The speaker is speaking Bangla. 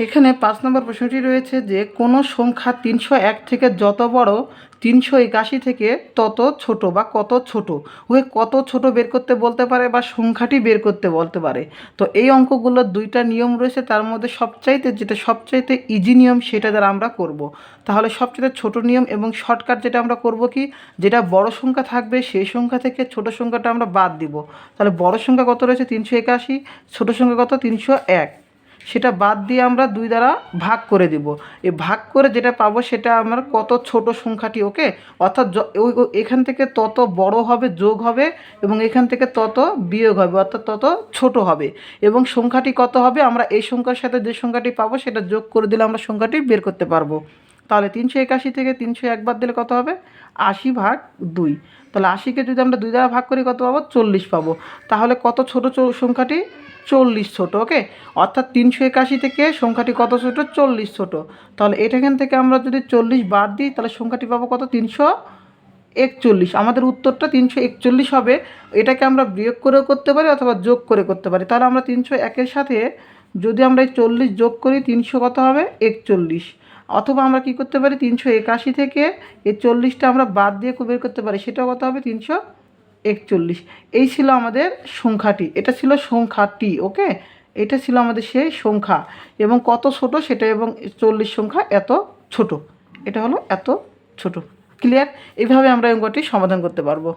এখানে ৫ নম্বর প্রশ্নটি রয়েছে যে কোনো সংখ্যা ৩০১ থেকে যত বড় ৩৮১ থেকে তত ছোট বা কত ছোট, ওই কত ছোট বের করতে বলতে পারে বা সংখ্যাটি বের করতে বলতে পারে। তো এই অঙ্কগুলোর দুইটা নিয়ম রয়েছে, তার মধ্যে যেটা সবচাইতে ইজি নিয়ম সেটা দ্বারা আমরা করব। তাহলে সবচেয়ে ছোট নিয়ম এবং শর্টকাট যেটা আমরা করব কি, যেটা বড় সংখ্যা থাকবে সেই সংখ্যা থেকে ছোট সংখ্যাটা আমরা বাদ দিব। তাহলে বড় সংখ্যা কত রয়েছে ৩৮১, ছোট সংখ্যা কত ৩০১, সেটা বাদ দিয়ে আমরা 2 দ্বারা ভাগ করে দিব। এই ভাগ করে যেটা পাবো সেটা আমার কত ছোট সংখ্যাটি, ওকে। অর্থাৎ এখান থেকে তত বড় হবে যোগ হবে এবং এখান থেকে তত বিয়োগ হবে, অর্থাৎ তত ছোট হবে। এবং সংখ্যাটি কত হবে, আমরা এই সংখ্যার সাথে যে সংখ্যাটি পাবো সেটা যোগ করে দিলে আমরা সংখ্যাটি বের করতে পারবো। তাহলে ৩৮১ থেকে ৩০১ বাদ দিলে কত হবে ৮০/2। তাহলে ৮০কে যদি আমরা 2 দ্বারা ভাগ করি কত পাবো 40 পাবো। তাহলে কত ছোট সংখ্যাটি 40 ছোট, ওকে। অর্থাৎ ৩৮১ থেকে সংখ্যাটি কত ছোট 40 ছোট। তাহলে এখান থেকে আমরা যদি 40 বাদ দিই তাহলে সংখ্যাটি পাবো কত ৩৪১। আমাদের উত্তরটা ৩৪১ হবে। এটাকে আমরা বিয়োগ করেও করতে পারি অথবা যোগ করে করতে পারি। তাহলে আমরা ৩০১-এর সাথে যদি আমরা এই 40 যোগ করি ৩০০ কত হবে 41। অথবা আমরা কি করতে পারি ৩৮১ থেকে এই 40টা আমরা বাদ দিয়ে বের করতে পারি, সেটাও কত হবে ৩৪১। এই ছিল আমাদের সংখ্যাটি, এটা ছিল সংখ্যাটি, ওকে। এটা ছিল আমাদের সেই সংখ্যা এবং কত ছোট সেটা, এবং 40 সংখ্যা এত ছোট, এটা হলো এত ছোট। ক্লিয়ার? এইভাবে আমরা অঙ্কটি সমাধান করতে পারবো।